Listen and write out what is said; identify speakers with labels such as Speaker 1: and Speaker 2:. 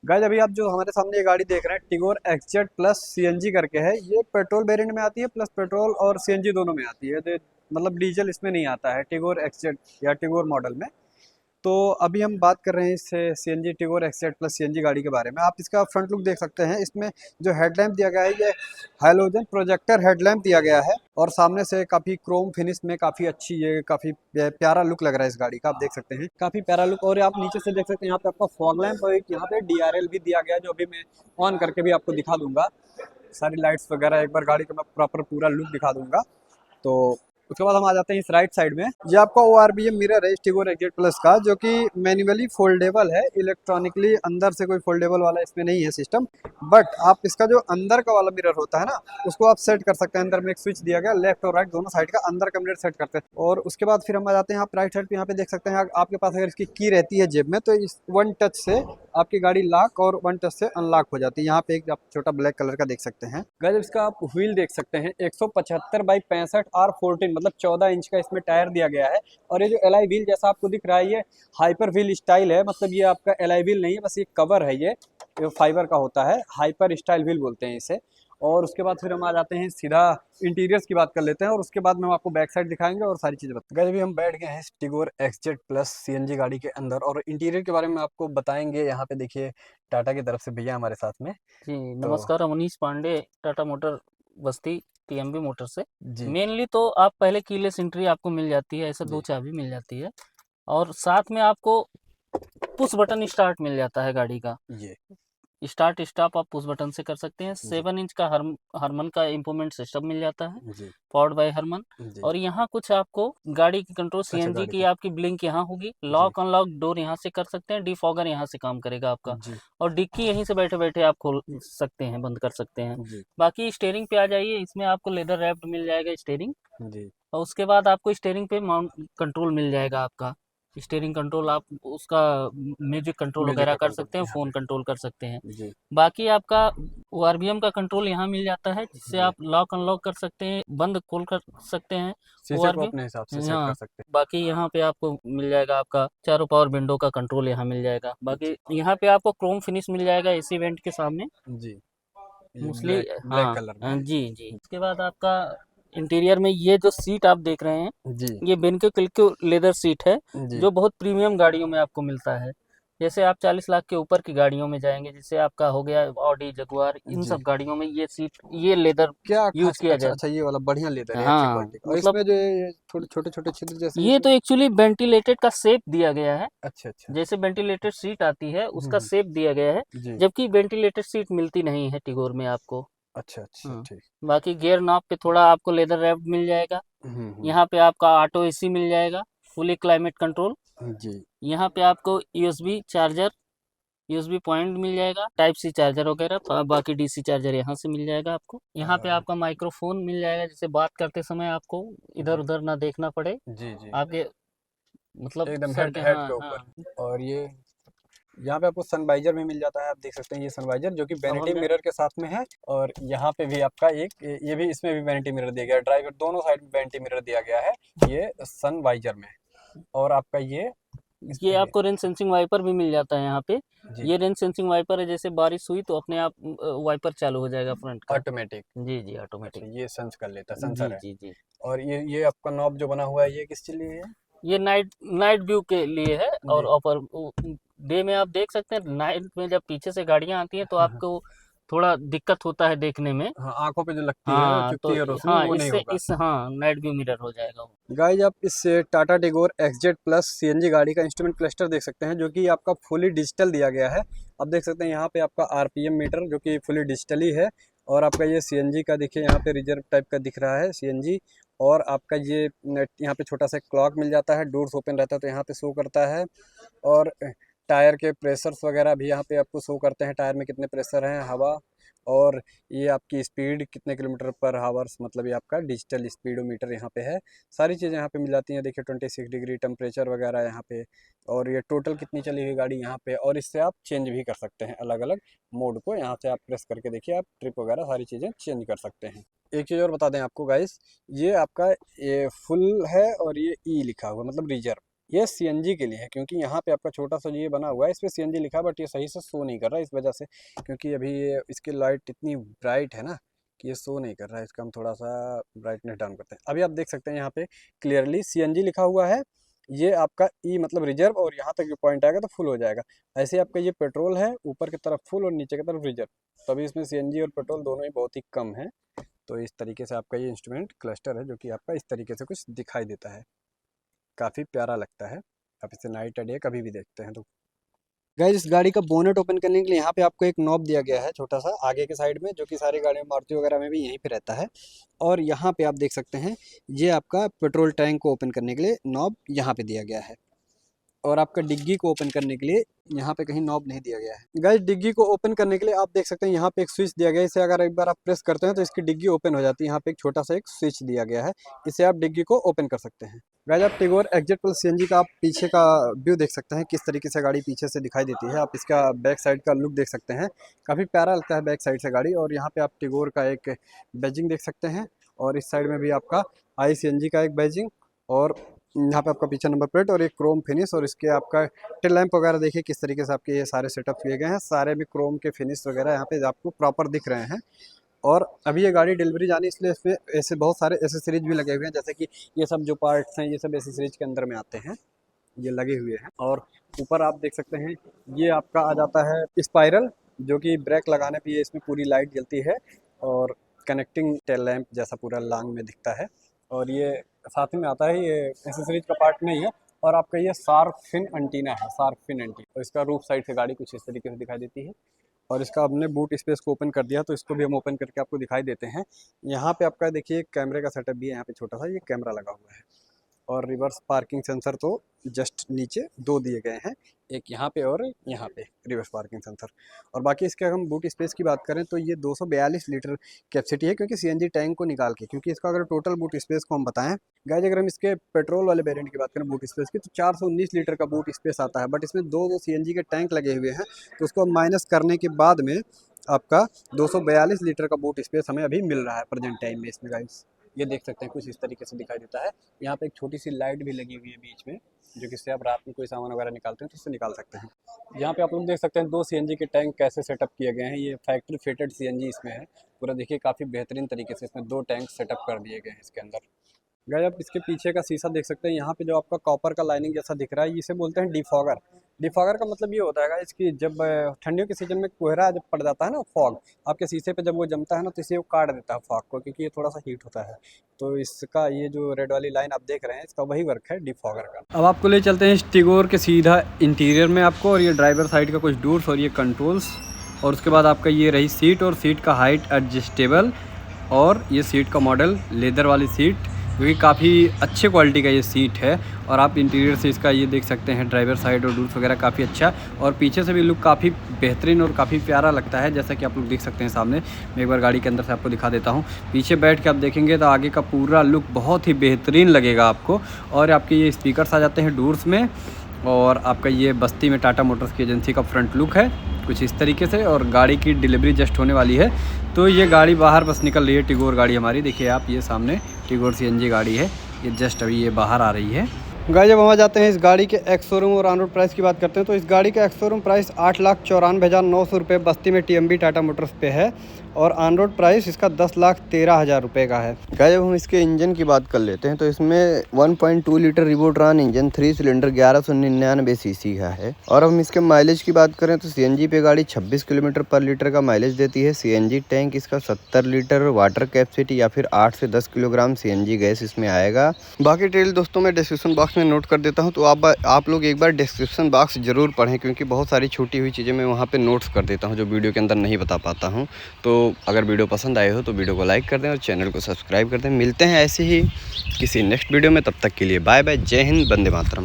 Speaker 1: Guys अभी आप जो हमारे सामने ये गाड़ी देख रहे हैं टिगोर एक्सजेट प्लस सीएनजी करके है। ये पेट्रोल वेरिएंट में आती है, प्लस पेट्रोल और सीएनजी दोनों में आती है। मतलब डीजल इसमें नहीं आता है टिगोर एक्सजेट या टिगोर मॉडल में। तो अभी हम बात कर रहे हैं इससे सीएनजी टिगोर एक्सेट प्लस सीएनजी गाड़ी के बारे में। आप इसका फ्रंट लुक देख सकते हैं। इसमें जो हेडलैम्प दिया गया है ये हैलोजन प्रोजेक्टर हेडलैम्प दिया गया है, और सामने से काफ़ी क्रोम फिनिश में काफ़ी अच्छी, ये काफ़ी प्यारा लुक लग रहा है इस गाड़ी का। आप देख सकते हैं काफ़ी प्यारा लुक। और आप नीचे से देख सकते हैं यहाँ पे आपका फॉग लैम्प और एक यहाँ पे डीआरएल भी दिया गया है, जो अभी मैं ऑन करके भी आपको दिखा दूंगा। सारी लाइट्स वगैरह एक बार गाड़ी का मैं प्रॉपर पूरा लुक दिखा दूंगा। तो उसके बाद हम आ जाते हैं इस राइट साइड में। ये आपका ORBM मिरर है टिगोर एक्जेट प्लस का, जो कि मैन्युअली फोल्डेबल है, इलेक्ट्रॉनिकली अंदर से कोई फोल्डेबल वाला इसमें नहीं है सिस्टम। बट आप इसका जो अंदर का वाला मिरर होता है ना, उसको आप सेट कर सकते हैं। अंदर में एक स्विच दिया गया, लेफ्ट और राइट दोनों साइड का अंदर का मिरर सेट करते हैं। और उसके बाद फिर हम आ जाते हैं आप राइट साइड पे। यहाँ पे देख सकते हैं आपके पास अगर इसकी की रहती है जेब में, तो इस वन टच से आपकी गाड़ी लॉक और वन टच से अनलॉक हो जाती है। यहाँ पे एक आप छोटा ब्लैक कलर का देख सकते हैं। गाइस इसका आप व्हील देख सकते हैं 175/65 R14, मतलब 14 इंच का इसमें टायर दिया गया है। और ये जो एलॉय व्हील जैसा आपको दिख रहा है, ये हाइपर व्हील स्टाइल है। मतलब ये आपका एलॉय व्हील नहीं है, बस ये कवर है। ये फाइबर का होता है, हाइपर स्टाइल व्हील बोलते हैं इसे। और उसके बाद फिर हम आ जाते हैं सीधा इंटीरियर्स की बात कर लेते हैं, और उसके बाद में हम आपको बैक साइड दिखाएंगे और सारी चीज़ें बताएंगे। अभी हम बैठ गए हैं टिगोर एक्सजेट प्लस सीएनजी गाड़ी के अंदर, और इंटीरियर के बारे में आपको बताएंगे। यहाँ पे देखिए टाटा की तरफ से भैया हमारे साथ में।
Speaker 2: जी
Speaker 1: तो
Speaker 2: नमस्कार, मनीष पांडे, टाटा मोटर बस्ती टीएमबी मोटर से।
Speaker 1: जी
Speaker 2: मेनली तो आप पहले कीलेस एंट्री आपको मिल जाती है, ऐसे दो
Speaker 1: जी
Speaker 2: चाबी मिल जाती है। और साथ में आपको पुश बटन स्टार्ट मिल जाता है गाड़ी का।
Speaker 1: ये
Speaker 2: स्टार्ट स्टॉप आप पुश बटन से कर सकते हैं।
Speaker 1: जी
Speaker 2: 7 इंच का हरमन का इम्प्रूवमेंट सिस्टम मिल जाता है,
Speaker 1: जी
Speaker 2: पावर्ड बाय हरमन।
Speaker 1: जी।
Speaker 2: और यहाँ कुछ आपको गाड़ी की कंट्रोल,
Speaker 1: अच्छा
Speaker 2: सीएनजी
Speaker 1: गाड़ी
Speaker 2: की
Speaker 1: की।
Speaker 2: आपकी ब्लिंक यहाँ होगी,
Speaker 1: जी
Speaker 2: लॉक अनलॉक डोर यहाँ से कर सकते हैं, डिफॉगर यहाँ से काम करेगा आपका।
Speaker 1: जी
Speaker 2: और डिक्की यहीं से बैठे बैठे आप खोल सकते हैं, बंद कर सकते हैं।
Speaker 1: जी
Speaker 2: बाकी स्टेयरिंग पे आ जाइए, इसमें आपको लेदर रैप्ड मिल जाएगा स्टेयरिंग।
Speaker 1: जी
Speaker 2: और उसके बाद आपको स्टेयरिंग पे माउंट कंट्रोल मिल जाएगा आपका। स्टेयरिंग कंट्रोल आप उसका म्यूजिक कंट्रोल
Speaker 1: म्यूजिक
Speaker 2: वगैरह
Speaker 1: का
Speaker 2: कर
Speaker 1: कंट्रोल
Speaker 2: सकते हैं,
Speaker 1: यहाँ
Speaker 2: फ़ोन
Speaker 1: पे।
Speaker 2: कंट्रोल कर सकते हैं।
Speaker 1: जी
Speaker 2: बाकी आपका ORBM का कंट्रोल यहाँ मिल जाता है, जिससे
Speaker 1: जी।
Speaker 2: आप लॉक अनलॉक कर सकते हैं, बंद खोल कर सकते हैं
Speaker 1: शीशे को अपने हिसाब से
Speaker 2: ORBM।
Speaker 1: सेट कर
Speaker 2: हाँ,
Speaker 1: सकते
Speaker 2: बाकी यहाँ पे आपको मिल जाएगा आपका चारों पावर विंडो का कंट्रोल यहाँ मिल जाएगा।
Speaker 1: हैं।
Speaker 2: बाकी
Speaker 1: जी
Speaker 2: यहाँ पे आपको क्रोम फिनिश मिल जाएगा एसी वेंट के सामने
Speaker 1: जी। ये
Speaker 2: मोस्टली।
Speaker 1: ब्लैक ब्लैक
Speaker 2: हाँ,
Speaker 1: कलर में है।
Speaker 2: जी जी। उसके बाद आपका इंटीरियर में ये जो सीट आप देख रहे हैं,
Speaker 1: जी
Speaker 2: ये बेनके क्लिको लेदर सीट है,
Speaker 1: जी
Speaker 2: जो बहुत प्रीमियम गाड़ियों में आपको मिलता है। जैसे आप 40 लाख के ऊपर की गाड़ियों में जाएंगे, जैसे आपका हो गया ऑडी जगुआर, इन
Speaker 1: जी।
Speaker 2: सब गाड़ियों में ये सीट, ये लेदर
Speaker 1: क्या
Speaker 2: यूज
Speaker 1: खास,
Speaker 2: किया
Speaker 1: अच्छा अच्छा,
Speaker 2: जाता
Speaker 1: ये वाला बढ़िया लेदर
Speaker 2: है।
Speaker 1: है, अच्छी
Speaker 2: हाँ,
Speaker 1: क्वालिटी का। और
Speaker 2: मतलब
Speaker 1: इसमें जो ये थोड़े छोटे छोटे छिद्र जैसे
Speaker 2: ये
Speaker 1: इसमें।
Speaker 2: तो एक्चुअली वेंटिलेटेड का शेप दिया गया है।
Speaker 1: अच्छा अच्छा।
Speaker 2: जैसे वेंटिलेटेड सीट आती है, उसका
Speaker 1: हम्म।
Speaker 2: शेप दिया गया है।
Speaker 1: जी।
Speaker 2: जबकि वेंटिलेटेड सीट मिलती नहीं है टिगोर में आपको।
Speaker 1: अच्छा अच्छा
Speaker 2: हाँ,
Speaker 1: ठीक।
Speaker 2: बाकी गियर नॉब पे थोड़ा आपको लेदर रैप्ड मिल जाएगा।
Speaker 1: हम्म।
Speaker 2: यहाँ पे आपका ऑटो एसी मिल जाएगा, फुली क्लाइमेट कंट्रोल।
Speaker 1: जी
Speaker 2: यहाँ पे आपको यूएसबी चार्जर, यूएसबी पॉइंट मिल जाएगा, टाइप सी चार्जर वगैरह। बाकी डीसी चार्जर यहाँ से मिल जाएगा आपको। यहाँ पे
Speaker 1: और
Speaker 2: आपका माइक्रोफोन मिल जाएगा, जिससे बात करते समय आपको इधर
Speaker 1: जी
Speaker 2: उधर ना देखना पड़े।
Speaker 1: जी जी।
Speaker 2: आपके मतलब
Speaker 1: एकदम
Speaker 2: सर
Speaker 1: हेड
Speaker 2: के,
Speaker 1: हेड
Speaker 2: हाँ
Speaker 1: के
Speaker 2: हाँ।
Speaker 1: ऊपर। और ये यहाँ पे आपको सनवाइजर भी मिल जाता है। आप देख सकते हैं ये सनवाइजर जो कि
Speaker 2: अब
Speaker 1: वैनिटी
Speaker 2: हमने
Speaker 1: मिरर के साथ में है। और यहाँ पे भी आपका एक ये भी, इसमें भी वैनिटी मिरर दिया गया है। ड्राइवर दोनों साइड में वैनिटी मिरर दिया गया है ये सनवाइजर में। और आपका ये इस
Speaker 2: ये
Speaker 1: पे भी।
Speaker 2: आपको रेन सेंसिंग वाइपर भी मिल जाता है यहाँ पे।
Speaker 1: जी।
Speaker 2: ये रेन सेंसिंग वाइपर है, जैसे बारिश हुई तो अपने आप वाइपर चालू हो जाएगा फ्रंट का।
Speaker 1: ऑटोमेटिक।
Speaker 2: जी जी,
Speaker 1: अच्छा,
Speaker 2: ऑटोमेटिक।
Speaker 1: ये सेंस कर लेता,
Speaker 2: जी
Speaker 1: सेंसर है।
Speaker 2: जी जी।
Speaker 1: और ये आपका नॉब जो बना हुआ है, ये किस लिए है?
Speaker 2: ये नाइट नाइट व्यू के लिए है। और
Speaker 1: जी।
Speaker 2: ऊपर डे में आप देख सकते हैं, नाइट में जब पीछे से गाड़ियां आती हैं तो
Speaker 1: हाँ हाँ।
Speaker 2: आपको थोड़ा दिक्कत होता है देखने में।
Speaker 1: हाँ, आंखों पे जो लगती है,
Speaker 2: हाँ
Speaker 1: चुभती
Speaker 2: तो
Speaker 1: है रोशनी,
Speaker 2: हाँ,
Speaker 1: वो नहीं
Speaker 2: इससे
Speaker 1: होगा।
Speaker 2: इस हाँ नाइट व्यू मिरर हो जाएगा वो।
Speaker 1: गाइस आप इस टाटा टिगोर एक्सजेट प्लस सीएनजी गाड़ी का इंस्ट्रूमेंट क्लस्टर देख सकते हैं, जो कि आपका फुली डिजिटल दिया गया है। आप देख सकते हैं यहाँ पे आपका आरपीएम मीटर जो कि फुली डिजिटली है। और आपका ये सीएनजी का देखिए, यहाँ पे रिजर्व टाइप का दिख रहा है सीएनजी। और आपका ये यहाँ पे छोटा सा क्लॉक मिल जाता है, डोर्स ओपन रहता है तो यहाँ पे शो करता है। और टायर के प्रेशर्स वगैरह भी यहाँ पे आपको शो करते हैं, टायर में कितने प्रेशर हैं, हवा। और ये आपकी स्पीड कितने किलोमीटर पर हावर्स, मतलब ये आपका डिजिटल स्पीडोमीटर यहाँ पे है। सारी चीज़ें यहाँ पे मिल जाती हैं। देखिए 26 डिग्री टेम्परेचर वगैरह यहाँ पे। और ये टोटल कितनी चली हुई गाड़ी यहाँ पे। और इससे आप चेंज भी कर सकते हैं अलग अलग मोड को। यहाँ से आप प्रेस करके देखिए, आप ट्रिप वगैरह सारी चीज़ें चेंज कर सकते हैं। एक चीज़ और बता दें आपको गाइस, ये आपका ये फुल है और ये ई लिखा हुआ, मतलब रिजर्व। ये सीएनजी के लिए है, क्योंकि यहाँ पे आपका छोटा सा ये बना हुआ है, इस पर सीएनजी लिखा है, बट ये सही से शो नहीं कर रहा है इस वजह से, क्योंकि अभी ये इसकी लाइट इतनी ब्राइट है ना कि ये शो नहीं कर रहा है। इसका हम थोड़ा सा ब्राइटनेस डाउन करते हैं। अभी आप देख सकते हैं यहाँ पे क्लियरली सीएनजी लिखा हुआ है। ये आपका ई मतलब रिजर्व, और यहाँ तक जो पॉइंट आएगा तो फुल हो जाएगा। ऐसे आपका ये पेट्रोल है, ऊपर की तरफ फुल और नीचे की तरफ रिजर्व। तभी इसमें सीएनजी और पेट्रोल दोनों ही बहुत ही कम है। तो इस तरीके से आपका ये इंस्ट्रूमेंट क्लस्टर है, जो कि आपका इस तरीके से कुछ दिखाई देता है, काफ़ी प्यारा लगता है। आप इसे नाइट या डे कभी भी देखते हैं। तो गाइस, इस गाड़ी का बोनेट ओपन करने के लिए यहाँ पे आपको एक नॉब दिया गया है छोटा सा आगे के साइड में, जो कि सारी गाड़ियों मारुति वगैरह में भी यहीं पे रहता है। और यहाँ पे आप देख सकते हैं ये आपका पेट्रोल टैंक को ओपन करने के लिए नॉब यहाँ पे दिया गया है। और आपका डिग्गी को ओपन करने के लिए यहाँ पे कहीं नॉब नहीं दिया गया है। गाइस, डिग्गी को ओपन करने के लिए आप देख सकते हैं यहाँ पे एक स्विच दिया गया है। इसे अगर एक बार आप प्रेस करते हैं तो इसकी डिग्गी ओपन हो जाती है। यहाँ पे एक छोटा सा एक स्विच दिया गया है, इसे आप डिग्गी को ओपन कर सकते हैं। गाइस, आप टिगोर एक्जेट प्लस सीएनजी का आप पीछे का व्यू देख सकते हैं, किस तरीके से गाड़ी पीछे से दिखाई देती है। आप इसका बैक साइड का लुक देख सकते हैं, काफ़ी प्यारा लगता है बैक साइड से गाड़ी। और यहाँ पे आप टिगोर का एक बैजिंग देख सकते हैं, और इस साइड में भी आपका ICNG का एक बैजिंग, और यहाँ पे आपका पीछे नंबर प्लेट और एक क्रोम फिनिश। और इसके आपका टेल लैंप वगैरह देखिए किस तरीके से आपके ये सारे सेटअप किए गए हैं, सारे भी क्रोम के फिनिश वगैरह यहाँ पे आपको प्रॉपर दिख रहे हैं। और अभी ये गाड़ी डिलीवरी जानी, इसलिए इसमें ऐसे बहुत सारे एसेसरीज भी लगे हुए हैं, जैसे कि ये सब जो पार्ट्स हैं ये सब एसेसरीज के अंदर में आते हैं, ये लगे हुए हैं। और ऊपर आप देख सकते हैं ये आपका आ जाता है स्पाइरल, जो कि ब्रेक लगाने पे इसमें पूरी लाइट जलती है, और कनेक्टिंग टेल लैंप जैसा पूरा लांग में दिखता है। और ये साथ ही में आता है, ये एसेसरीज का पार्ट नहीं है। और आपका ये शार्क फिन एंटीना है, शार्क फिन एंटीना। तो इसका रूफ साइड से गाड़ी कुछ इस तरीके से दिखाई देती है। और इसका हमने बूट स्पेस को ओपन कर दिया, तो इसको भी हम ओपन करके आपको दिखाई देते हैं। यहाँ पे आपका देखिए कैमरे का सेटअप भी है, यहाँ पे छोटा सा ये कैमरा लगा हुआ है। और रिवर्स पार्किंग सेंसर तो जस्ट नीचे 2 दिए गए हैं, एक यहाँ पे और यहाँ पे रिवर्स पार्किंग सेंसर। और बाकी इसके अगर हम बूट स्पेस की बात करें तो ये 242 लीटर कैपेसिटी है, क्योंकि सीएनजी टैंक को निकाल के, क्योंकि इसका अगर टोटल बूट स्पेस को हम बताएं गाइस, अगर हम इसके पेट्रोल वाले वेरिएंट की बात करें बूट स्पेस की, तो 419 लीटर का बूट स्पेस आता है। बट इसमें 2 सीएनजी के टैंक लगे हुए हैं, तो उसको माइनस करने के बाद में आपका 242 लीटर का बूट स्पेस हमें अभी मिल रहा है प्रेजेंट टाइम में इसमें। गाइस, ये देख सकते हैं कुछ इस तरीके से दिखाई देता है। यहाँ पे एक छोटी सी लाइट भी लगी हुई है बीच में, जो कि इससे आप रात में कोई सामान वगैरह निकालते हैं तो उससे निकाल सकते हैं। यहाँ पे आप लोग देख सकते हैं 2 सीएनजी के टैंक कैसे सेटअप किए गए हैं। ये फैक्ट्री फिटेड सीएनजी इसमें है पूरा, देखिए काफ़ी बेहतरीन तरीके से इसमें 2 टैंक सेटअप कर दिए गए हैं इसके अंदर। गाइस, आप इसके पीछे का शीशा देख सकते हैं, यहाँ पे जो आपका कॉपर का लाइनिंग जैसा दिख रहा है, इसे बोलते हैं डिफॉगर। डिफॉगर का मतलब ये होता है इसकी जब ठंडियों के सीजन में कोहरा जब पड़ जाता है ना, फॉग आपके शीशे पे जब वो जमता है ना, तो इसे वो काट देता है फॉग को, क्योंकि ये थोड़ा सा हीट होता है। तो इसका ये जो रेड वाली लाइन आप देख रहे हैं, इसका वही वर्क है डिफॉगर का। अब आपको ले चलते हैं इस टिगोर के सीधा इंटीरियर में आपको, और ये ड्राइवर साइड का कुछ डोर्स और ये कंट्रोल्स, और उसके बाद आपका ये रही सीट, और सीट का हाइट एडजस्टेबल, और ये सीट का मॉडल लेदर वाली सीट, क्योंकि काफ़ी अच्छे क्वालिटी का ये सीट है। और आप इंटीरियर से इसका ये देख सकते हैं ड्राइवर साइड और डोर्स वगैरह काफ़ी अच्छा, और पीछे से भी लुक काफ़ी बेहतरीन और काफ़ी प्यारा लगता है, जैसा कि आप लोग देख सकते हैं सामने। मैं एक बार गाड़ी के अंदर से आपको दिखा देता हूँ। पीछे बैठ के आप देखेंगे तो आगे का पूरा लुक बहुत ही बेहतरीन लगेगा आपको। और आपके ये स्पीकर्स आ जाते हैं डोर्स में, और आपका ये बस्ती में टाटा मोटर्स की एजेंसी का फ्रंट लुक है कुछ इस तरीके से। और गाड़ी की डिलीवरी जस्ट होने वाली है, तो ये गाड़ी बाहर बस निकल रही है। टिगोर गाड़ी हमारी देखिए आप, ये सामने टिगोर सीएनजी गाड़ी है, ये जस्ट अभी ये बाहर आ रही है। गाइस, जब हम आ जाते हैं इस गाड़ी के एक्स शोरूम और ऑन रोड प्राइस की बात करते हैं, तो इस गाड़ी का एक्स शोरूम प्राइस 8,94,900 रुपये बस्ती में टीएमबी टाटा मोटर्स पे है, और ऑन रोड प्राइस इसका 10,13,000 रुपये का है। गाइस, जब हम इसके इंजन की बात कर लेते हैं तो इसमें 1.2 लीटर रिवोट्रॉन इंजन 3 सिलेंडर 1199 सीसी का है। और हम इसके माइलेज की बात करें तो सीएनजी पे गाड़ी 26 किलोमीटर पर लीटर का माइलेज देती है। सीएनजी टैंक इसका 70 लीटर वाटर कैपेसिटी या फिर 8 से 10 किलोग्राम सीएनजी गैस इसमें आएगा। बाकी डिटेल दोस्तों मैं डिस्क्रिप्शन बॉक्स में नोट कर देता हूँ, तो आप लोग एक बार डिस्क्रिप्शन बॉक्स जरूर पढ़ें, क्योंकि बहुत सारी छोटी हुई चीज़ें मैं वहाँ पे नोट्स कर देता हूँ जो वीडियो के अंदर नहीं बता पाता हूँ। तो अगर वीडियो पसंद आए हो तो वीडियो को लाइक कर दें और चैनल को सब्सक्राइब कर दें। मिलते हैं ऐसे ही किसी नेक्स्ट वीडियो में, तब तक के लिए बाय बाय, जय हिंद, वंदे मातरम।